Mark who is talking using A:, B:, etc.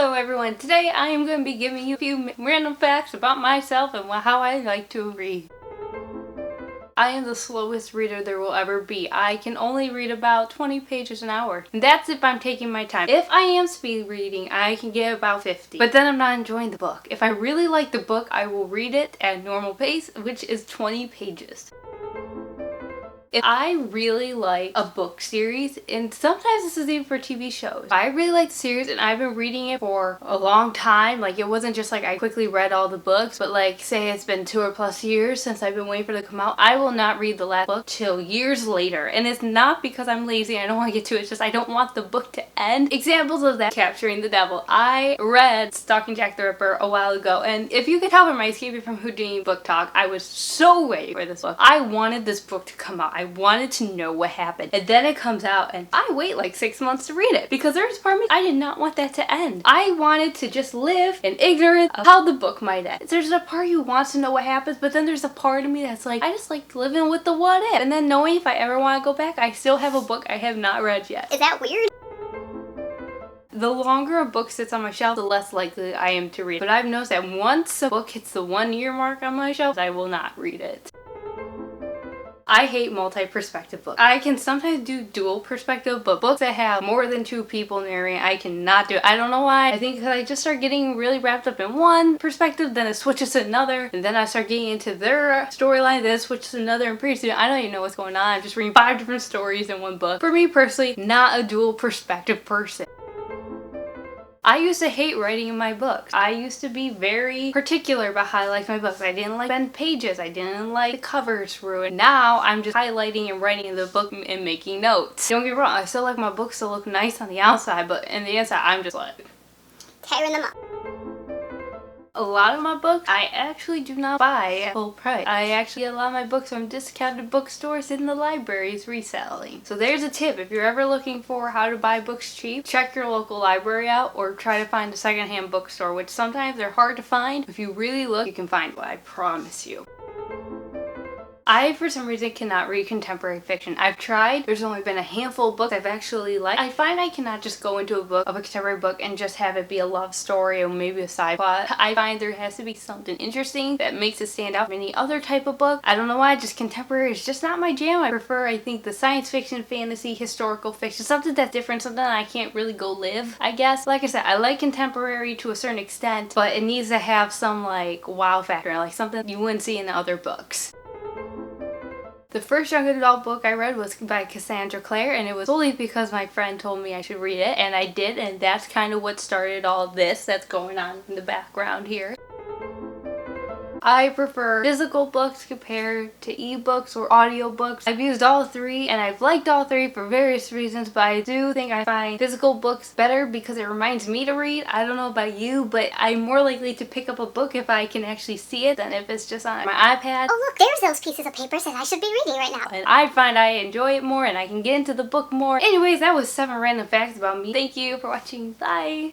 A: Hello everyone, today I am going to be giving you a few random facts about myself and how I like to read. I am the slowest reader there will ever be. I can only read about 20 pages an hour. And that's if I'm taking my time. If I am speed reading, I can get about 50. But then I'm not enjoying the book. If I really like the book, I will read it at normal pace, which is 20 pages. If I really like a book series, and sometimes this is even for TV shows, if I really like the series and I've been reading it for a long time, like it wasn't just like I quickly read all the books, but like say it's been 2 or plus years since I've been waiting for it to come out, I will not read the last book till years later. And it's not because I'm lazy and I don't want to get to it, it's just I don't want the book to end. Examples of that: Capturing the Devil. I read Stalking Jack the Ripper a while ago, and if you could tell from my Escaping from Houdini book talk, I was so waiting for this book. I wanted this book to come out. I wanted to know what happened, and then it comes out and I wait like 6 months to read it because there's a part of me I did not want that to end. I wanted to just live in ignorance of how the book might end. There's a part who wants to know what happens, but then there's a part of me that's like, I just like living with the what if, and then knowing if I ever want to go back, I still have a book I have not read yet.
B: Is that weird?
A: The longer a book sits on my shelf, the less likely I am to read. But I've noticed that once a book hits the 1-year mark on my shelf, I will not read it. I hate multi-perspective books. I can sometimes do dual perspective, but books that have more than 2 people narrating, I cannot do it. I don't know why. I think because I just start getting really wrapped up in one perspective, then it switches to another, and then I start getting into their storyline, then it switches to another, and pretty soon I don't even know what's going on. I'm just reading 5 different stories in one book. For me personally, not a dual perspective person. I used to hate writing in my books. I used to be very particular about how I liked my books. I didn't like bend pages. I didn't like the covers ruined. Now I'm just highlighting and writing in the book and making notes. Don't get me wrong, I still like my books to look nice on the outside, but in the inside I'm just like
B: tearing them up.
A: a lot of my books I actually do not buy at full price. I actually get a lot of my books from discounted bookstores in the libraries reselling. So there's a tip: if you're ever looking for how to buy books cheap, check your local library out or try to find a secondhand bookstore, which sometimes they're hard to find. If you really look, you can find one, I promise you. I, for some reason, cannot read contemporary fiction. I've tried. There's only been a handful of books I've actually liked. I find I cannot just go into a contemporary book and just have it be a love story or maybe a side plot. I find there has to be something interesting that makes it stand out from any other type of book. I don't know why, just contemporary is just not my jam. I prefer, I think, the science fiction, fantasy, historical fiction, something that's different, something I can't really go live, I guess. Like I said, I like contemporary to a certain extent, but it needs to have some like wow factor, like something you wouldn't see in the other books. The first young adult book I read was by Cassandra Clare, and it was solely because my friend told me I should read it, and I did, and that's kind of what started all this that's going on in the background here. I prefer physical books compared to ebooks or audiobooks. I've used all 3 and I've liked all 3 for various reasons, but I do think I find physical books better because it reminds me to read. I don't know about you, but I'm more likely to pick up a book if I can actually see it than if it's just on my iPad.
B: Oh look, there's those pieces of paper that I should be reading right now.
A: And I find I enjoy it more and I can get into the book more. Anyways, that was 7 random facts about me. Thank you for watching. Bye!